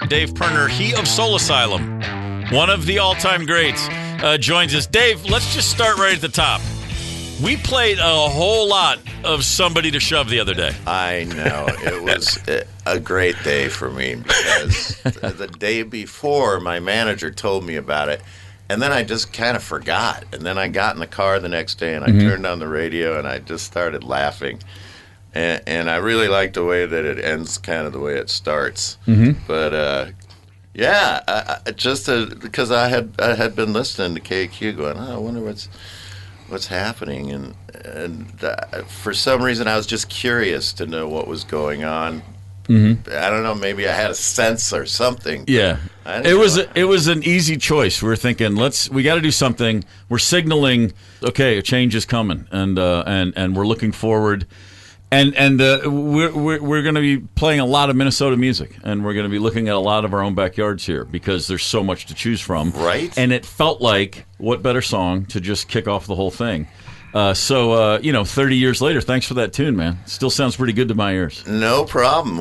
Dave Pirner, he of Soul Asylum, one of the all-time greats, joins us. Dave, let's just start right at the top. We played a whole lot of Somebody to Shove the other day. I know. It was a great day for me because the day before, my manager told me about it, and then I just kind of forgot. And then I got in the car the next day, and I turned on the radio, and I just started laughing. And I really like the way that it ends kind of the way it starts. But, because I had been listening to KQ going, I wonder what's happening, and for some reason I was just curious to know what was going on. I don't know, maybe I had a sense or something. Yeah, it was an easy choice. We were thinking, we got to do something. We're signaling, okay, a change is coming, and we're looking forward. And we're going to be playing a lot of Minnesota music, and we're going to be looking at a lot of our own backyards here because there's so much to choose from. Right. And it felt like, what better song to just kick off the whole thing. 30 years later, thanks for that tune, man. Still sounds pretty good to my ears. No problem.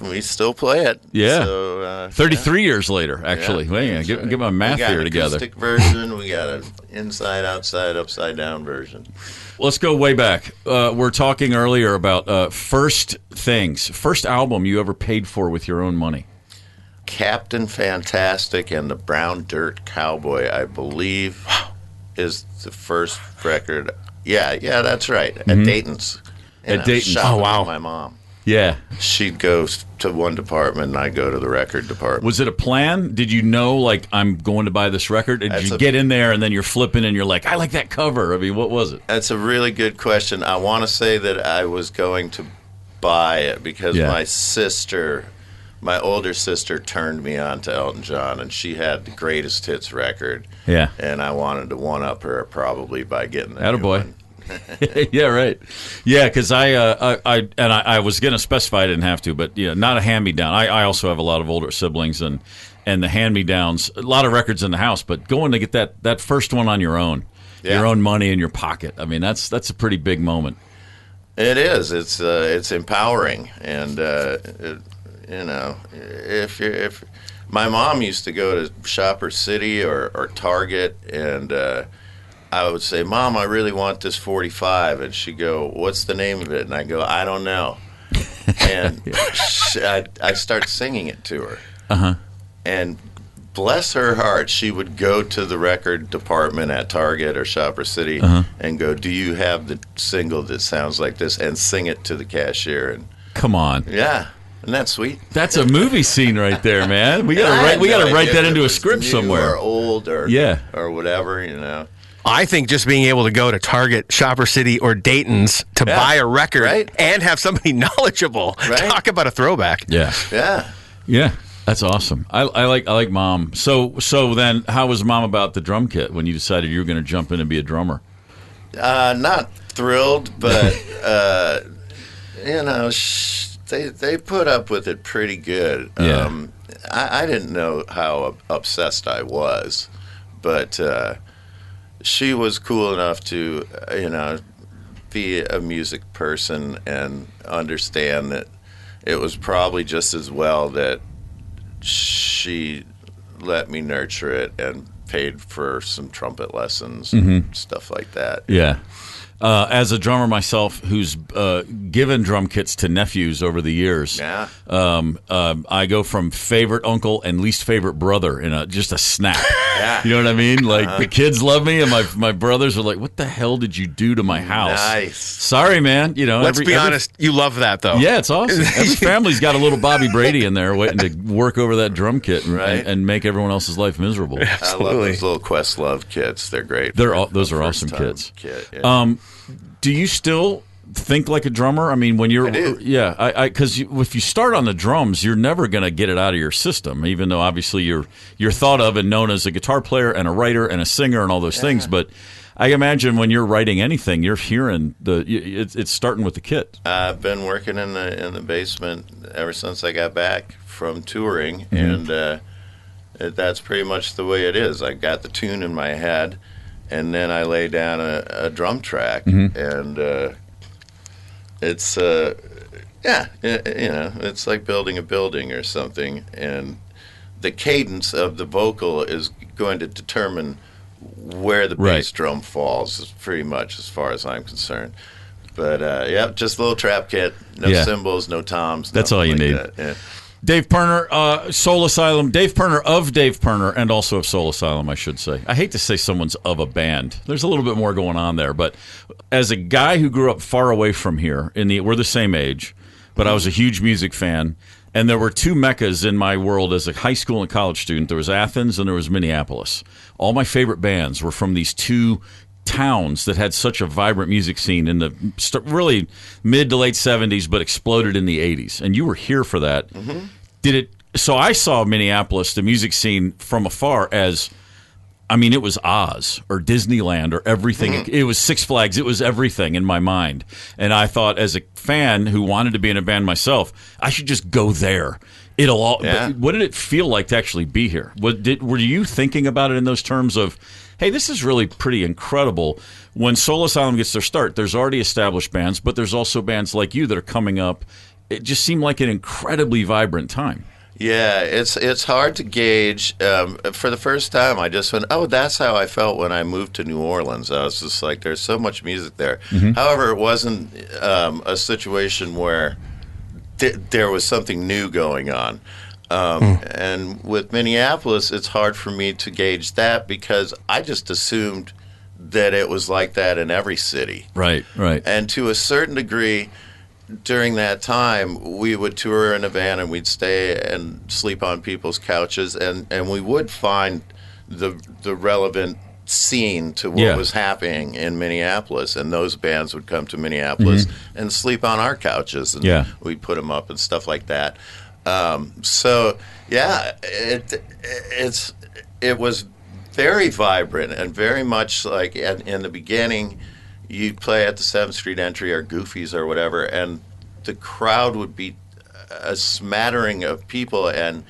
We still play it. Yeah. So, 33 years later, actually. Yeah, Get my math here together. We got an acoustic version. We got an inside, outside, upside down version. Let's go way back. We're talking earlier about first album you ever paid for with your own money. Captain Fantastic and the Brown Dirt Cowboy, I believe, is the first record. Yeah, that's right. At Dayton's. At Dayton's. Oh, wow. My mom. Yeah. She'd go to one department, and I'd go to the record department. Was it a plan? Did you know, like, I'm going to buy this record? Or did you get in there, and then you're flipping, and you're like, I like that cover? I mean, what was it? That's a really good question. I want to say that I was going to buy it because my older sister turned me on to Elton John, and she had the greatest hits record. Yeah. And I wanted to one-up her probably by getting the new one. Yeah, right. Yeah, because I was going to specify, I didn't have to, but yeah, not a hand-me-down. I also have a lot of older siblings, and the hand-me-downs, a lot of records in the house, but going to get that first one on your own, your own money in your pocket, I mean, that's a pretty big moment. It is. It's empowering, and if my mom used to go to Shopper City or Target, and I would say, Mom, I really want this 45. And she'd go, what's the name of it? And I go, I don't know. And I start singing it to her. And bless her heart, she would go to the record department at Target or Shopper City and go, do you have the single that sounds like this? And sing it to the cashier. And come on. Yeah. Isn't that sweet? That's a movie scene right there, man. We gotta write that into a script somewhere. Or old or whatever, I think just being able to go to Target, Shopper City, or Dayton's to buy a record and have somebody knowledgeable talk about a throwback. Yeah. That's awesome. I like Mom. So then, how was Mom about the drum kit when you decided you were going to jump in and be a drummer? Not thrilled, but they put up with it pretty good. Yeah. I didn't know how obsessed I was, but she was cool enough to, be a music person and understand that it was probably just as well that she let me nurture it and paid for some trumpet lessons and stuff like that. Yeah. As a drummer myself who's given drum kits to nephews over the years, I go from favorite uncle and least favorite brother in just a snap. You know what I mean? Like, the kids love me, and my brothers are like, what the hell did you do to my house? Nice. Sorry, man. Let's be honest, you love that, though. Yeah, it's awesome. Every family's got a little Bobby Brady in there waiting to work over that drum kit and make everyone else's life miserable. Absolutely. I love those little Questlove kits. They're great. Those are awesome kits. Do you still think like a drummer? I mean, when you're, because if you start on the drums, you're never going to get it out of your system. Even though obviously you're thought of and known as a guitar player and a writer and a singer and all those things, but I imagine when you're writing anything, you're hearing it's starting with the kit. I've been working in the basement ever since I got back from touring, and that's pretty much the way it is. I got the tune in my head, and then I lay down a drum track, and it's it's like building a building or something. And the cadence of the vocal is going to determine where the bass drum falls, pretty much, as far as I'm concerned. But just a little trap kit, no cymbals, no toms. That's all you need. Yeah. Dave Pirner, Soul Asylum. Dave Pirner of Dave Pirner, and also of Soul Asylum, I should say. I hate to say someone's of a band. There's a little bit more going on there. But as a guy who grew up far away from here, we're the same age, but I was a huge music fan. And there were two meccas in my world as a high school and college student. There was Athens and there was Minneapolis. All my favorite bands were from these two towns that had such a vibrant music scene in the really mid to late 70s, but exploded in the 80s. And you were here for that. Mm-hmm. So I saw Minneapolis, the music scene, from afar as, it was Oz or Disneyland or everything. Mm-hmm. It was Six Flags. It was everything in my mind. And I thought, as a fan who wanted to be in a band myself, I should just go there. What did it feel like to actually be here? Were you thinking about it in those terms of, hey, this is really pretty incredible? When Soul Asylum gets their start, there's already established bands, but there's also bands like you that are coming up. It just seemed like an incredibly vibrant time. Yeah, it's hard to gauge. For the first time, I just went, oh, that's how I felt when I moved to New Orleans. I was just like, there's so much music there. Mm-hmm. However, it wasn't a situation where there was something new going on. And with Minneapolis, it's hard for me to gauge that because I just assumed that it was like that in every city. Right. And to a certain degree, during that time, we would tour in a van and we'd stay and sleep on people's couches, and we would find the relevant scene to what was happening in Minneapolis, and those bands would come to Minneapolis and sleep on our couches, and we'd put them up and stuff like that. It was very vibrant and very much like in the beginning. You'd play at the 7th Street Entry or Goofy's or whatever, and the crowd would be a smattering of people, and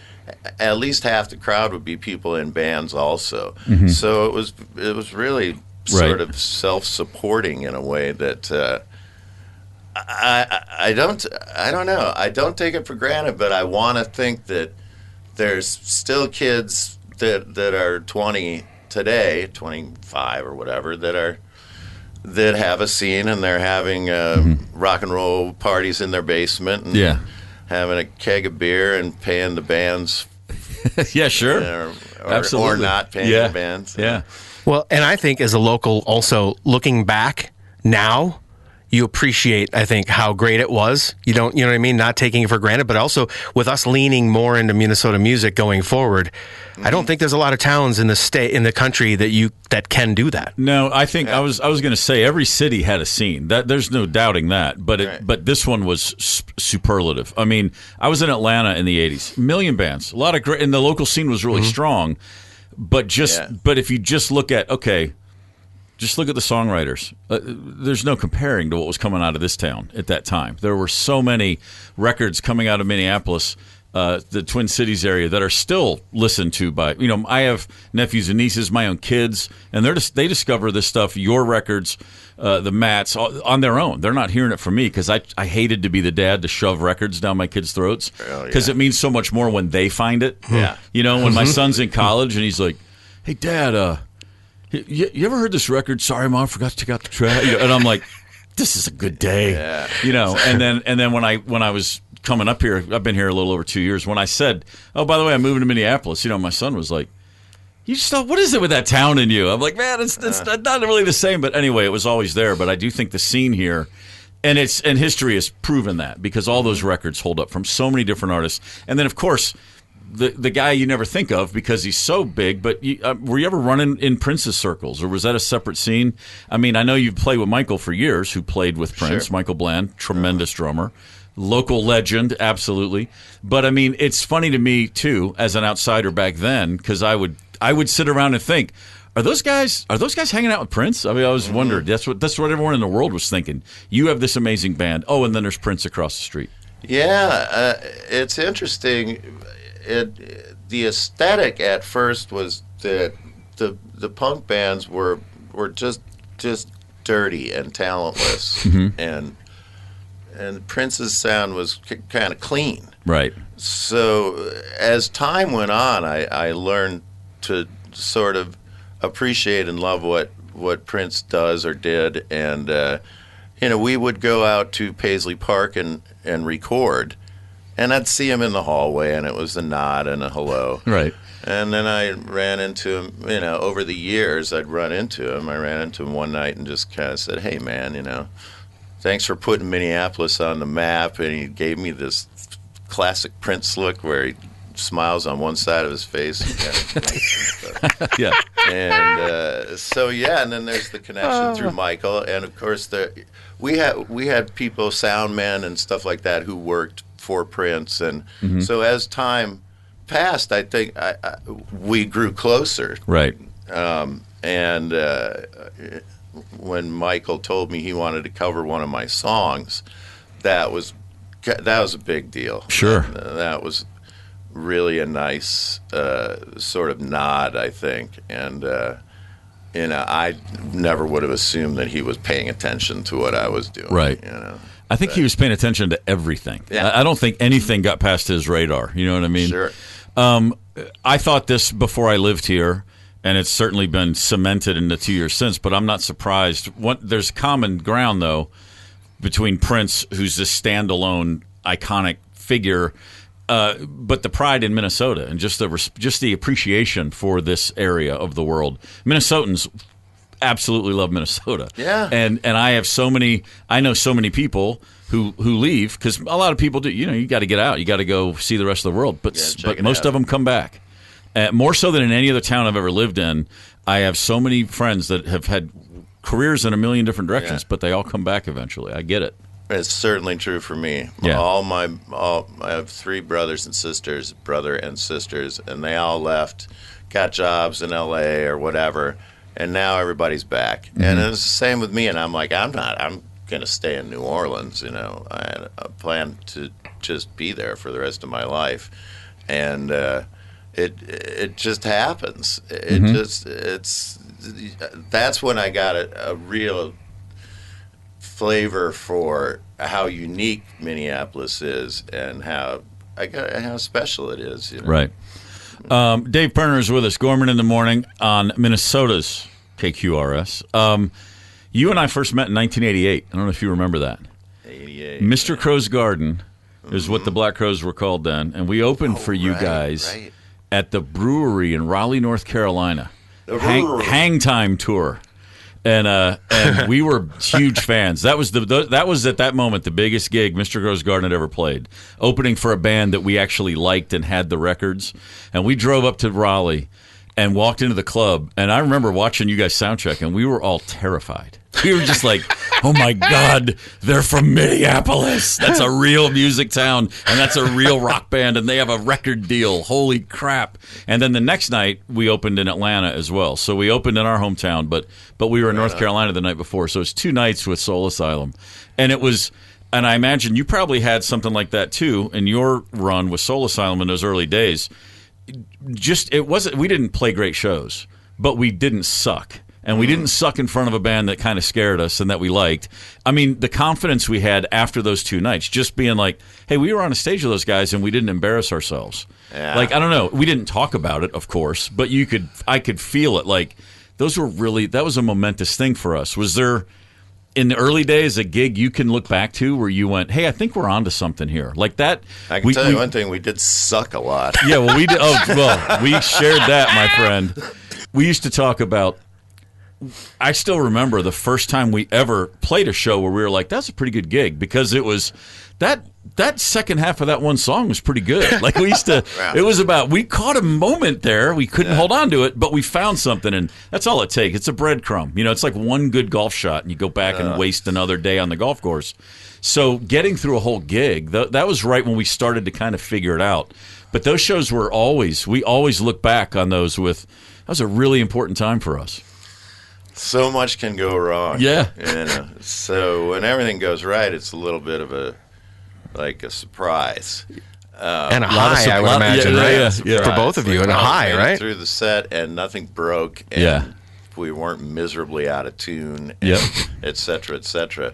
at least half the crowd would be people in bands also. Mm-hmm. So it was really sort of self-supporting in a way that I don't know. I don't take it for granted, but I want to think that there's still kids that are 20 today, 25 or whatever, that have a scene, and they're having rock and roll parties in their basement and having a keg of beer and paying the bands. Yeah, sure. Absolutely. Or not paying the bands. Yeah. Well, and I think as a local, also looking back now, you appreciate, I think, how great it was. You know what I mean? Not taking it for granted, but also with us leaning more into Minnesota music going forward, I don't think there's a lot of towns in the country that can do that. No, I think I was going to say every city had a scene. There's no doubting that. But this one was superlative. I mean, I was in Atlanta in the 80s. Million bands, a lot of great, and the local scene was really strong. But if you just look at just look at the songwriters. There's no comparing to what was coming out of this town at that time. There were so many records coming out of Minneapolis, the Twin Cities area, that are still listened to by, I have nephews and nieces, my own kids, and they discover this stuff, your records, the Mats, on their own. They're not hearing it from me because I hated to be the dad to shove records down my kids' throats because it means so much more when they find it. Yeah. When my son's in college and he's like, hey, Dad, you ever heard this record? Sorry, Mom, forgot to take out the trash. And I'm like, this is a good day. Yeah. And then when I was coming up here, I've been here a little over 2 years. When I said, oh, by the way, I'm moving to Minneapolis, my son was like, you just thought, what is it with that town in you? I'm like, man, it's not really the same. But anyway, it was always there. But I do think the scene here, and history has proven that, because all those records hold up from so many different artists. And then, of course, the guy you never think of because he's so big, but were you ever running in Prince's circles, or was that a separate scene? I mean, I know you've played with Michael for years, who played with Prince. Sure. Michael Bland, tremendous drummer, local legend, absolutely. But I mean, it's funny to me too, as an outsider back then, because I would sit around and think, are those guys hanging out with Prince? I mean, I was wondering. That's what everyone in the world was thinking. You have this amazing band. Oh, and then there's Prince across the street. Yeah, it's interesting. The aesthetic at first was that the punk bands were just dirty and talentless, and and Prince's sound was kind of clean. Right. So as time went on, I learned to sort of appreciate and love what Prince does or did, and we would go out to Paisley Park and record, and I'd see him in the hallway, and it was a nod and a hello. Right. And then I ran into him, over the years I'd run into him. I ran into him one night and just kind of said, hey, man, thanks for putting Minneapolis on the map. And he gave me this classic Prince look where he smiles on one side of his face. And Yeah. And and then there's the connection through Michael. And, of course, we had people, sound men and stuff like that, who worked for Prince. And so as time passed, I think we grew closer. Right. And when Michael told me he wanted to cover one of my songs, that was a big deal. Sure. That was really a nice sort of nod, I think. And I never would have assumed that he was paying attention to what I was doing. Right. I think he was paying attention to everything. Yeah. I don't think anything got past his radar. You know what I mean? Sure. I thought this before I lived here, and it's certainly been cemented in the 2 years since, but I'm not surprised. There's common ground, though, between Prince, who's this standalone, iconic figure, but the pride in Minnesota and just the appreciation for this area of the world. Minnesotans absolutely love Minnesota. Yeah. And I know so many people who leave, because a lot of people do. You got to get out. You got to go see the rest of the world. But most of them come back. More so than in any other town I've ever lived in. I have so many friends that have had careers in a million different directions, but they all come back eventually. I get it. It's certainly true for me. Yeah. I have 3 brothers and sisters, and they all left, got jobs in L.A. or whatever, and now everybody's back. And it's the same with me, and I'm like, I'm going to stay in New Orleans. I plan to just be there for the rest of my life. And it just happens. That's when I got a real flavor for how unique Minneapolis is and how special it is. Right. Dave Pirner is with us. Gorman in the Morning on Minnesota's KQRS. You and I first met in 1988. I don't know if you remember that. 88. Mr. Crow's Garden is what the Black Crowes were called then, and we opened for you guys at the brewery in Raleigh, North Carolina. Hang Time Tour. And we were huge fans. That was at that moment the biggest gig Mr. Crow's Garden had ever played. Opening for a band that we actually liked and had the records. And we drove up to Raleigh and walked into the club. And I remember watching you guys soundcheck, and we were all terrified. We were just like, oh my God, they're from Minneapolis. That's a real music town, and that's a real rock band, and they have a record deal. Holy crap. And then the next night, we opened in Atlanta as well. So we opened in our hometown, but we were in North Carolina the night before. So it's 2 nights with Soul Asylum. And I imagine you probably had something like that too in your run with Soul Asylum in those early days. We didn't play great shows, but we didn't suck. And we didn't suck in front of a band that kind of scared us and that we liked. I mean, the confidence we had after those 2 nights, just being like, hey, we were on a stage with those guys and we didn't embarrass ourselves. Yeah. Like, I don't know. We didn't talk about it, of course, but I could feel it. Like, that was a momentous thing for us. Was there, in the early days, a gig you can look back to where you went, hey, I think we're onto something here? Like that? I can tell you one thing, we did suck a lot. Yeah, well, we did. We shared that, my friend. We used to talk about, I still remember the first time we ever played a show where we were like, that's a pretty good gig, because it was that second half of that one song was pretty good. Like, we used to, it was about, we caught a moment there. We couldn't hold on to it, but we found something, and that's all it takes. It's a breadcrumb. It's like one good golf shot, and you go back and waste another day on the golf course. So getting through a whole gig, that was right when we started to kind of figure it out. But those shows we always look back on those with, that was a really important time for us. So much can go wrong. Yeah. So when everything goes right, it's a little bit of a surprise. And a high, I would imagine, right? Yeah. For both of you, and a high, right? Through the set, and nothing broke, and we weren't miserably out of tune, et cetera, et cetera.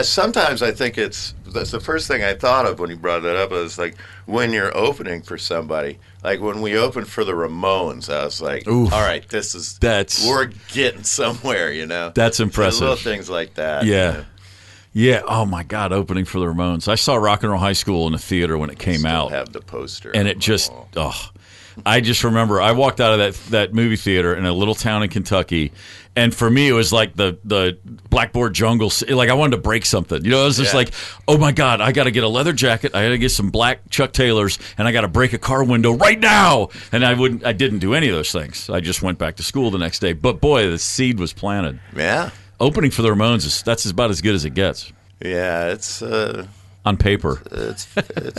Sometimes I think that's the first thing I thought of when you brought that up. I was like, when you're opening for somebody, like when we opened for the Ramones, I was like, Oof. all right, we're getting somewhere, That's impressive. So little things like that. Yeah. Yeah. Oh my God! Opening for the Ramones. I saw Rock and Roll High School in the theater when it came out. Have the poster, and it just I just remember I walked out of that movie theater in a little town in Kentucky, and for me it was like the blackboard jungle. Like I wanted to break something. It was just like, oh my God, I got to get a leather jacket. I got to get some black Chuck Taylors, and I got to break a car window right now. And I didn't do any of those things. I just went back to school the next day. But boy, the seed was planted. Yeah. Opening for the Ramones that's about as good as it gets. Yeah, it's on paper. It's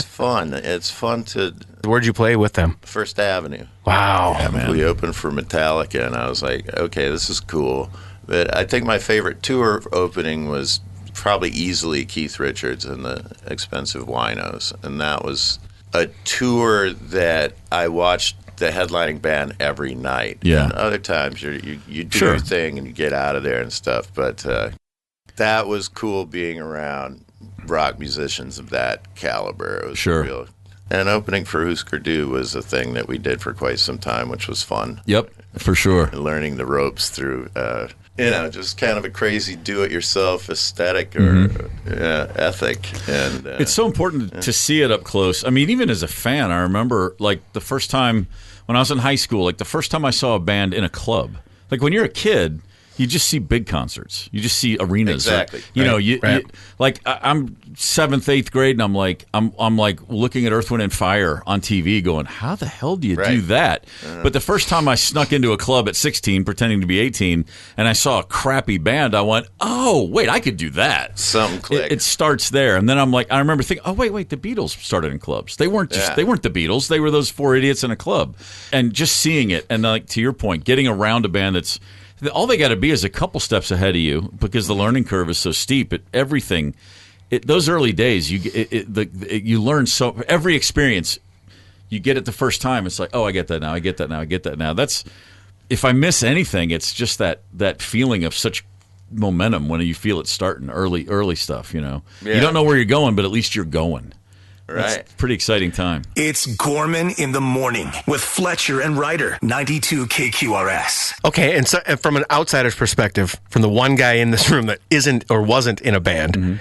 fun. It's fun to. Where'd you play with them? First Avenue. Wow, yeah, man. We opened for Metallica, and I was like, okay, this is cool. But I think my favorite tour opening was probably easily Keith Richards and the Expensive Winos, and that was a tour that I watched the headlining band every night. Yeah. And other times you do your thing and you get out of there and stuff. But that was cool being around rock musicians of that caliber. It was real. And opening for Husker Du was a thing that we did for quite some time, which was fun. Yep, for sure. Learning the ropes through, just kind of a crazy do-it-yourself aesthetic or ethic. And it's so important to see it up close. I mean, even as a fan, I remember like the first time when I was in high school, like the first time I saw a band in a club. Like when you're a kid, you just see big concerts. You just see arenas. Exactly. I'm 7th, 8th grade, and I'm like looking at Earth, Wind, and Fire on TV, going, "How the hell do you do that?" But the first time I snuck into a club at 16, pretending to be 18, and I saw a crappy band, I went, "Oh, wait, I could do that." Something clicked. It starts there, and then I'm like, I remember thinking, "Oh, wait, the Beatles started in clubs. They weren't they weren't the Beatles. They were those four idiots in a club." And just seeing it, and like to your point, getting around a band that's all they got to be is a couple steps ahead of you because the learning curve is so steep. Those early days, you learn so every experience you get it the first time. It's like, oh, I get that now. I get that now. I get that now. That's if I miss anything, it's just that feeling of such momentum when you feel it starting early stuff. You don't know where you're going, but at least you're going. Right. It's a pretty exciting time. It's Gorman in the Morning with Fletcher and Ryder, 92 KQRS. Okay, and so from an outsider's perspective, from the one guy in this room that isn't or wasn't in a band,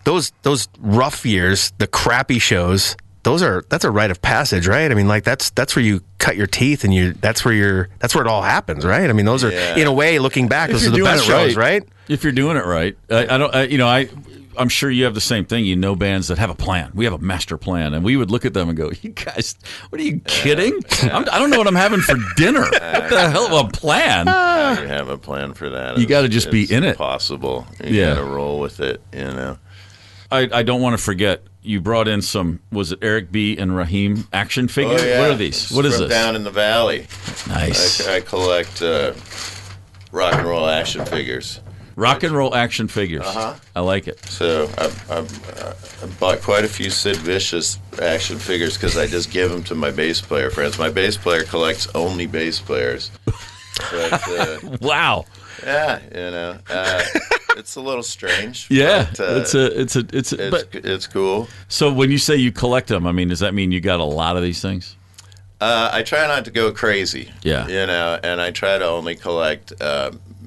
those rough years, the crappy shows, that's a rite of passage, right? I mean, like that's where you cut your teeth and that's where it all happens, right? I mean, those are in a way looking back, those are the best shows, right? If you're doing it right. I'm sure you have the same thing. Bands that have a plan. We have a master plan. And we would look at them and go, you guys, what are you kidding? I don't know what I'm having for dinner. What the hell of a plan? You have a plan for that. You got to just be in it. Possible. You got to roll with it, I don't want to forget, you brought in some, was it Eric B. and Raheem action figures? Oh, yeah. What are these? What is From this? Down in the Valley. Nice. I collect rock and roll action figures. Rock and roll action figures. I like it. So I bought quite a few Sid Vicious action figures because I just give them to my bass player friends. My bass player collects only bass players. But, wow. Yeah, it's a little strange. Yeah, but, it's cool. So when you say you collect them, I mean, does that mean you got a lot of these things? I try not to go crazy. Yeah. And I try to only collect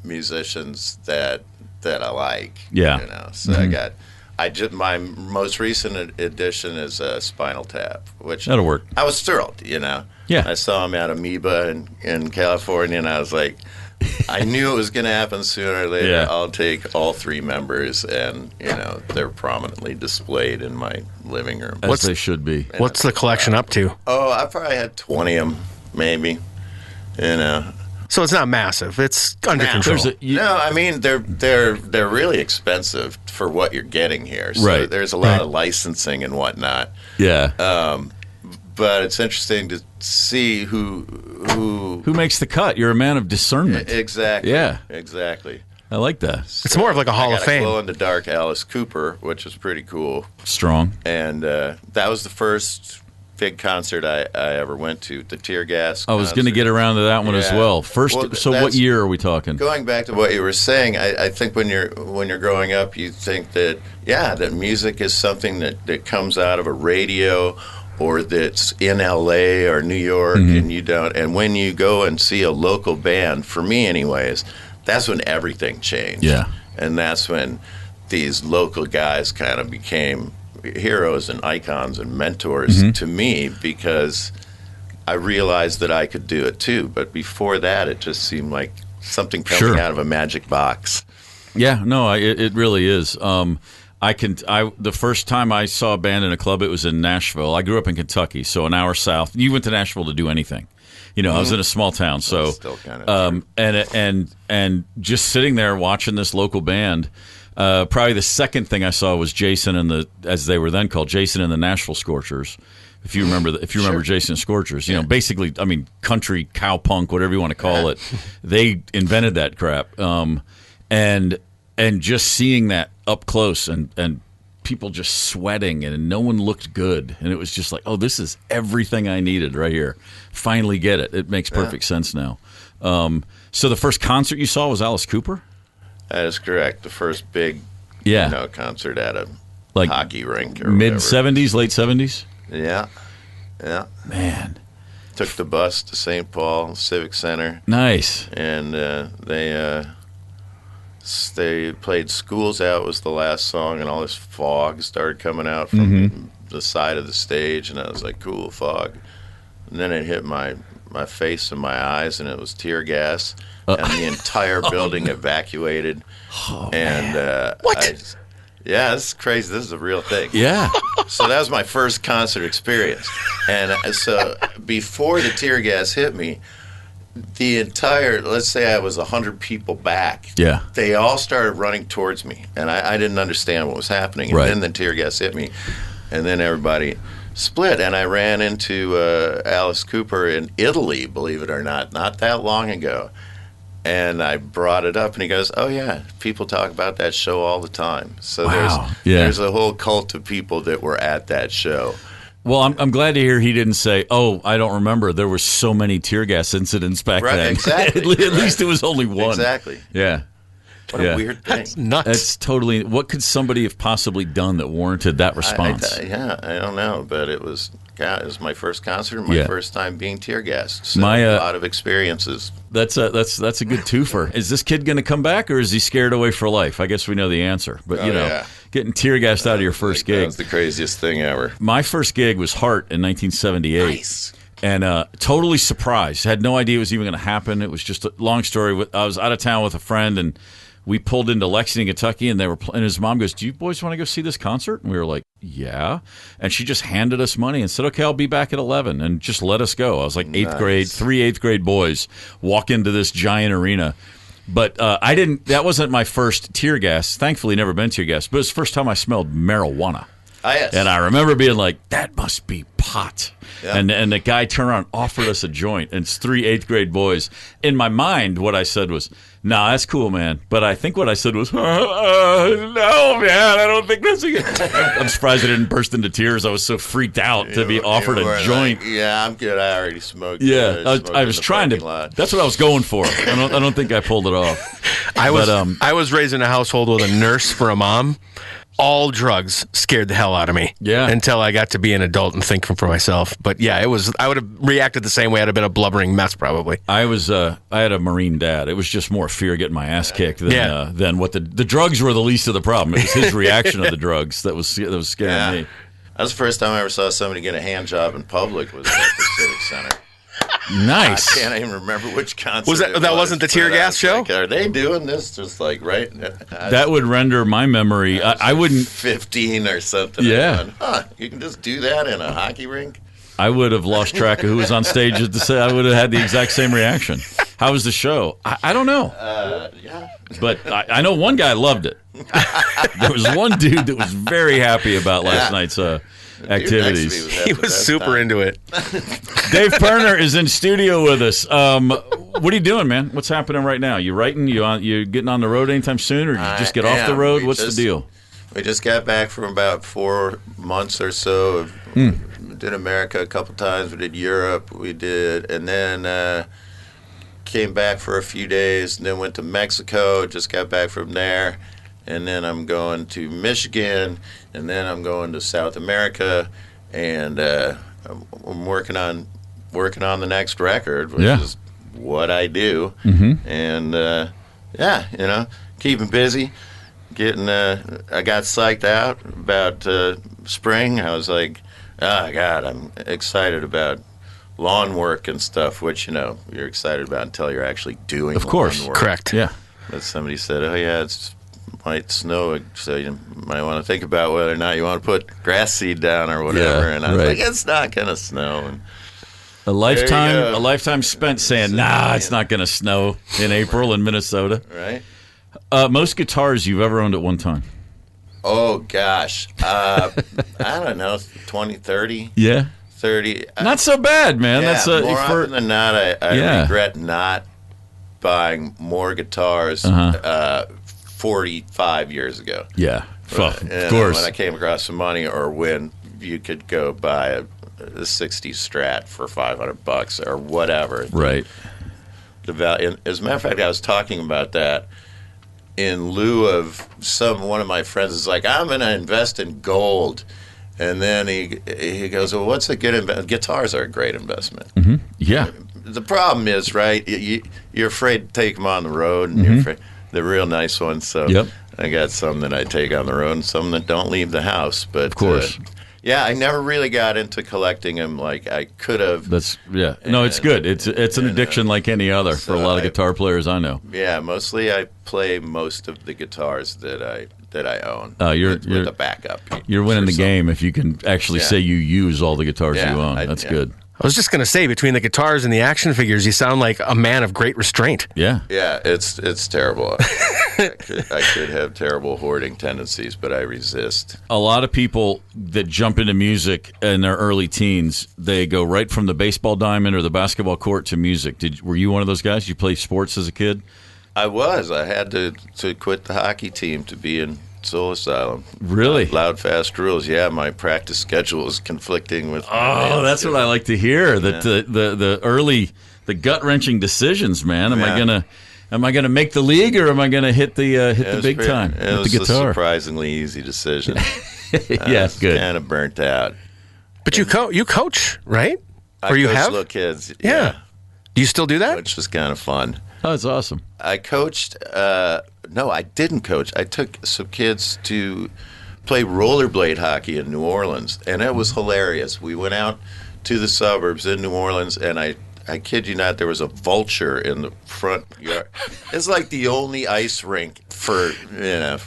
musicians that I like. Yeah. So my most recent edition is Spinal Tap, which that'll work. I was thrilled. Yeah. I saw him at Amoeba in California, and I was like, I knew it was going to happen sooner or later. Yeah. I'll take all three members, and they're prominently displayed in my living room. As they should be. What's the collection up to? Oh, I probably had 20 of them, maybe. So it's not massive. It's under control. No, I mean they're really expensive for what you're getting here. So right. There's a lot of licensing and whatnot. Yeah. But it's interesting to see who makes the cut. You're a man of discernment. Exactly. Yeah. Exactly. I like that. It's more of like a Hall of Fame. Glow in the dark Alice Cooper, which is pretty cool. Strong. And that was the first big concert I ever went to, the Tear Gas I was going to get around to that one as well. First, so what year are we talking? Going back to what you were saying, I think when you're growing up, you think that that music is something that comes out of a radio or that's in LA or New York, and you don't. And when you go and see a local band, for me anyways, that's when everything changed. Yeah. And that's when these local guys kind of became heroes and icons and mentors to me, because I realized that I could do it too. But before that, it just seemed like something coming out of a magic box. Yeah, no, it really is. The first time I saw a band in a club, it was in Nashville. I grew up in Kentucky, so an hour south. You went to Nashville to do anything. I was in a small town, so that's still kind of and just sitting there watching this local band. Probably the second thing I saw was Jason and as they were then called, Jason and the Nashville Scorchers. If you remember, Jason and Scorchers, basically, I mean, country, cowpunk, whatever you want to call it, they invented that crap. And just seeing that up close and people just sweating and no one looked good, and it was just like, oh, this is everything I needed right here. Finally get it. It makes perfect sense now. So the first concert you saw was Alice Cooper? That is correct. The first big concert at a hockey rink or mid-'70s, late 70s? Yeah. Man. Took the bus to St. Paul Civic Center. Nice. And they played School's Out was the last song, and all this fog started coming out from the side of the stage, and I was like, cool, fog. And then it hit my face and my eyes, and it was tear gas. And the entire building evacuated. Oh, and what? This is crazy. This is a real thing. Yeah. So that was my first concert experience. And so before the tear gas hit me, the entire, let's say I was 100 people back. Yeah. They all started running towards me, and I didn't understand what was happening. And then the tear gas hit me, and then everybody split, and I ran into Alice Cooper in Italy, believe it or not that long ago. And I brought it up, and he goes, oh, yeah, people talk about that show all the time. So there's a whole cult of people that were at that show. Well, I'm glad to hear he didn't say, oh, I don't remember. There were so many tear gas incidents back then. Exactly. At least it was only one. Exactly. Yeah. What a weird thing. That's nuts. That's totally. What could somebody have possibly done that warranted that response? I don't know, but it was my first concert, my first time being tear gassed. So a lot of experiences. That's a good twofer. Is this kid going to come back, or is he scared away for life? I guess we know the answer. But getting tear gassed out of your first gig, that was the craziest thing ever. My first gig was Heart in 1978. Nice. And totally surprised. Had no idea it was even going to happen. It was just a long story. I was out of town with a friend, and we pulled into Lexington, Kentucky, and and his mom goes, do you boys want to go see this concert? And we were like, yeah. And she just handed us money and said, okay, I'll be back at 11, and just let us go. I was like eighth grade, 3 8th grade boys walk into this giant arena. But that wasn't my first tear gas. Thankfully, never been tear gas, but it was the first time I smelled marijuana. Yes. And I remember being like, that must be pot. Yeah. And the guy turned around and offered us a joint. And it's 3 8th grade boys. In my mind, what I said was, nah, that's cool, man. But I think what I said was, no, man, I don't think that's a good. I'm surprised I didn't burst into tears. I was so freaked out to be offered a joint. Like, I'm good. I already smoked. Yeah, I was trying to. That's what I was going for. I don't think I pulled it off. I was raised in a household with a nurse for a mom. All drugs scared the hell out of me. Yeah. Until I got to be an adult and think for myself. But yeah, I would have reacted the same way. I'd have been a blubbering mess probably. I had a Marine dad. It was just more fear of getting my ass kicked than what the drugs were the least of the problem. It was his reaction of the drugs that was scaring me. That was the first time I ever saw somebody get a hand job in public was at the Civic Center. Nice. I can't even remember which concert was that. That wasn't the tear gas show? Like, are they doing this? Just like right. That would render my memory. I wouldn't. 15 or something. Yeah. You can just do that in a hockey rink. I would have lost track of who was on stage to say. I would have had the exact same reaction. How was the show? I don't know. Yeah. But I know one guy loved it. There was one dude that was very happy about last night's activities. He was super into it. Dave Pirner is in studio with us. What are you doing, man? What's happening right now? You writing? You getting on the road anytime soon, or you just get off the road? What's the deal? We just got back from about 4 months or so of did America a couple times. We did Europe. And then came back for a few days, and then went to Mexico. Just got back from there, and then I'm going to Michigan, and then I'm going to South America, and I'm working on the next record, which is what I do, and keeping busy. I got psyched out about spring. I was like, oh God, I'm excited about lawn work and stuff, which you're excited about until you're actually doing. Of course, lawn work. correct. Yeah. But somebody said, oh yeah, it might snow, so you might want to think about whether or not you want to put grass seed down or whatever. And I was like, it's not gonna snow. And a lifetime spent saying, nah, it's not gonna snow in April in Minnesota. Right. Most guitars you've ever owned at one time? Oh gosh, I don't know, 20, 30. Yeah. 30. Not so bad, man. Yeah, more often than not, I regret not buying more guitars 45 years ago. Yeah, of course. When I came across some money, or when you could go buy a 60s Strat for $500 or whatever. Right. The value. As a matter of fact, I was talking about that in lieu of one of my friends is like, I'm going to invest in gold. And then he goes, well, what's a good investment? Guitars are a great investment. Mm-hmm. Yeah. The problem is, right, you're afraid to take them on the road, and you're afraid, the real nice ones. So I got some that I take on the road and some that don't leave the house. But of course. I never really got into collecting them like I could have. No, it's good. It's an addiction like any other for a lot of guitar players I know. Yeah, mostly I play most of the guitars that I own. You're with a backup. You're winning the game if you can actually say you use all the guitars you own. That's good. I was just going to say, between the guitars and the action figures, you sound like a man of great restraint. Yeah. Yeah, it's terrible. I could have terrible hoarding tendencies, but I resist. A lot of people that jump into music in their early teens, they go right from the baseball diamond or the basketball court to music. Were you one of those guys? Did you play sports as a kid? I was. I had to quit the hockey team to be in Soul Asylum. Really? Loud, fast rules. Yeah, my practice schedule is conflicting with. That's what I like to hear. That the early, the gut wrenching decies, man. Am I gonna make the league, or am I gonna hit the big time with the guitar? A surprisingly easy decision. Yeah, good. Kind of burnt out. But you coach, right? Or you have little kids. Yeah. Do you still do that? Which was kind of fun. Oh, that's awesome. I coached. No, I didn't coach. I took some kids to play rollerblade hockey in New Orleans, and it was hilarious. We went out to the suburbs in New Orleans, and I kid you not, there was a vulture in the front yard. It's like the only ice rink for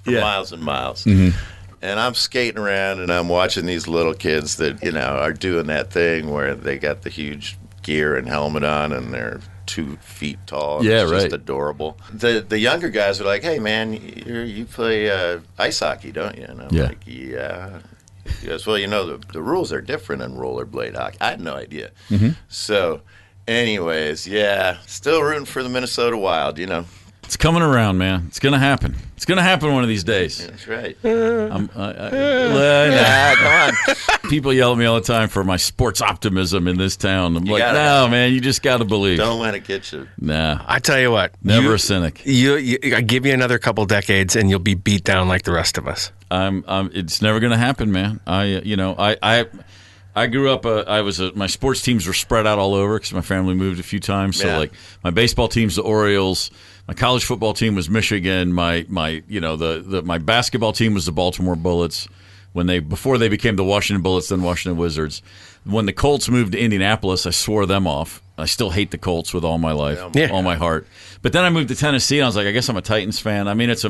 miles and miles. Mm-hmm. And I'm skating around, and I'm watching these little kids that are doing that thing where they got the huge gear and helmet on, and they're 2 feet tall. And it's just adorable. The younger guys are like, "Hey, man, you play ice hockey, don't you?" And I'm like, "Yeah." He goes, "Well, the rules are different in rollerblade hockey." I had no idea. Mm-hmm. So, anyways, still rooting for the Minnesota Wild. It's coming around, man. It's gonna happen. It's gonna happen one of these days. That's right. Come on. People yell at me all the time for my sports optimism in this town. I'm no, man, you just got to believe. Don't let it get you. Nah. I tell you what. Never a cynic. I give you another couple decades, and you'll be beat down like the rest of us. It's never gonna happen, man. I grew up. My sports teams were spread out all over because my family moved a few times. So like my baseball team's the Orioles. My college football team was Michigan. My basketball team was the Baltimore Bullets. Before they became the Washington Bullets, then Washington Wizards. When the Colts moved to Indianapolis, I swore them off. I still hate the Colts with all my life, all my heart. But then I moved to Tennessee, and I was like, I guess I'm a Titans fan. I mean, it's a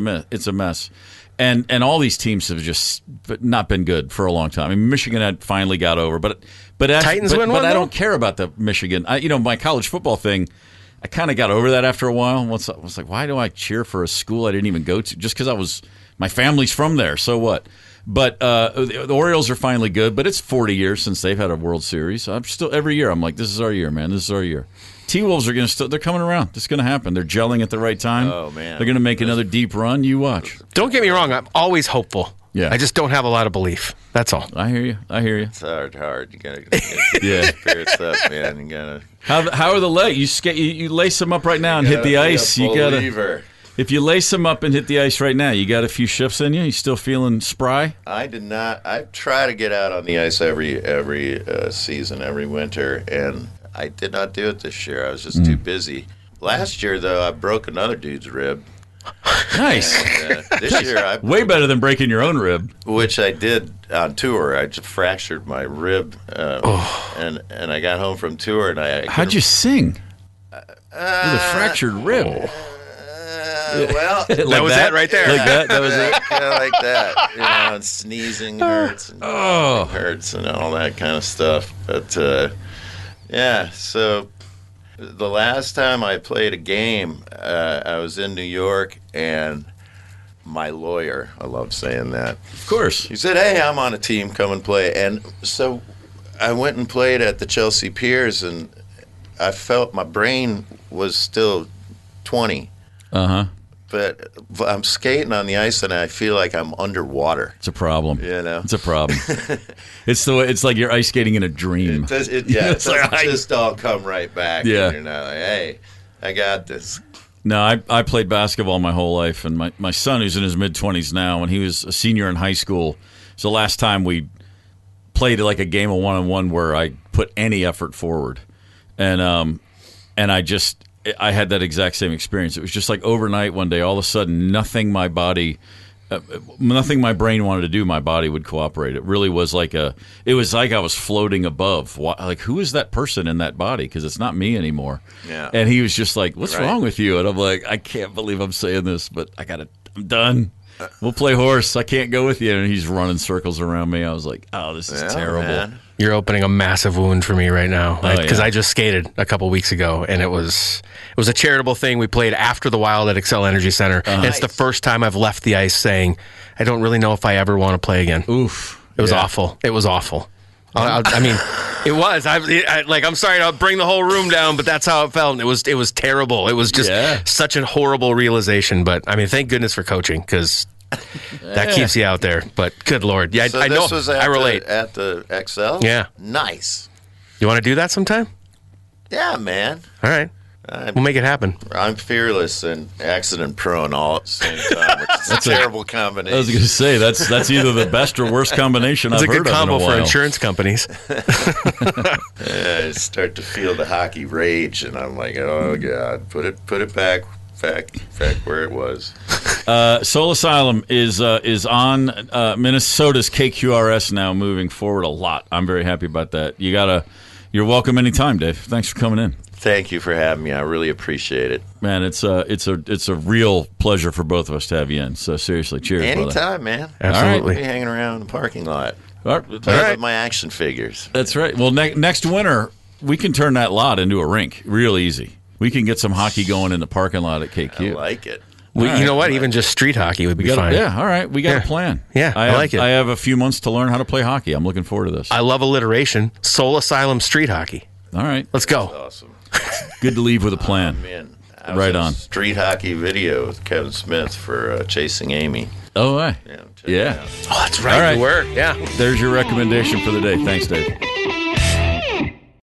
mess. And all these teams have just not been good for a long time. I mean, Michigan had finally got over, but Titans win one. But I don't care about the Michigan. My college football thing, I kind of got over that after a while. I was like, why do I cheer for a school I didn't even go to? Just because my family's from there. So what? But the Orioles are finally good. But it's 40 years since they've had a World Series. I'm still every year. I'm like, this is our year, man. This is our year. T-Wolves are they're coming around. It's going to happen. They're gelling at the right time. Oh, man. They're going to make another deep run. You watch. Don't get me wrong. I'm always hopeful. Yeah. I just don't have a lot of belief. That's all. I hear you. It's hard. You gotta get spirits up, man. You gotta. How are the legs? You lace them up right now and hit the ice. You gotta. If you lace them up and hit the ice right now, you got a few shifts in you. You still feeling spry? I did not. I try to get out on the ice every season, every winter, and I did not do it this year. I was just too busy. Last year, though, I broke another dude's rib. Nice. And, this year, way better than breaking your own rib, which I did on tour. I just fractured my rib, and I got home from tour, and I how'd you sing with a fractured rib? Well, that was that right there. Like that. That was it. Kind of like that. And sneezing hurts, and hurts, and all that kind of stuff. But yeah, so. The last time I played a game, I was in New York, and my lawyer, I love saying that. Of course. He said, hey, I'm on a team, come and play. And so I went and played at the Chelsea Piers, and I felt my brain was still 20. Uh-huh. But I'm skating on the ice, and I feel like I'm underwater. It's a problem. You know? It's a problem. It's like you're ice skating in a dream. It doesn't just all come right back. Yeah. And you're not like, hey, I got this. No, I played basketball my whole life, and my son, who's in his mid-20s now, when he was a senior in high school, it's the last time we played like a game of one-on-one where I put any effort forward. And I had that exact same experience. It was just like overnight one day, all of a sudden, nothing my brain wanted to do, my body would cooperate. It really was like I was floating above. Like, who is that person in that body? Because it's not me anymore. Yeah. And he was just like, what's wrong with you? And I'm like, I can't believe I'm saying this, but I'm done. We'll play horse. I can't go with you. And he's running circles around me. I was like, oh, this is terrible. Man. You're opening a massive wound for me right now, because yeah. I just skated a couple weeks ago, and it was a charitable thing. We played after the Wild at Xcel Energy Center, and it's the first time I've left the ice saying, I don't really know if I ever want to play again. Oof. It was awful. It was awful. I mean, it was. I'm sorry to bring the whole room down, but that's how it felt. And it was terrible. It was just such a horrible realization. But I mean, thank goodness for coaching, because that keeps you out there. But good Lord, yeah, So I know. this was I relate. at the Xcel. Yeah, nice. You want to do that sometime? Yeah, man. All right. We'll make it happen. I'm fearless and accident prone all at the same time, which is a terrible combination. I was going to say, that's either the best or worst combination I've heard of in a while. It's a good combo for insurance companies. I start to feel the hockey rage, and I'm like, oh, God, put it back where it was. Soul Asylum is on Minnesota's KQRS now, moving forward a lot. I'm very happy about that. You're welcome anytime, Dave. Thanks for coming in. Thank you for having me. I really appreciate it. Man, it's a real pleasure for both of us to have you in. So seriously, cheers. Anytime, man. Absolutely. I'll be hanging around in the parking lot. All right. With my action figures. That's right. Well, next winter, we can turn that lot into a rink real easy. We can get some hockey going in the parking lot at KQ. I like it. You know what? Even just street hockey would be fine. Yeah, all right. We got a plan. Yeah, I like it. I have a few months to learn how to play hockey. I'm looking forward to this. I love alliteration. Soul Asylum street hockey. All right. Let's go. That's awesome. Good to leave with a plan. Man, I was right in a on. street hockey video with Kevin Smith for Chasing Amy. Oh, right. Yeah. Oh, that's right. All right. You were. Yeah. There's your recommendation for the day. Thanks, Dave.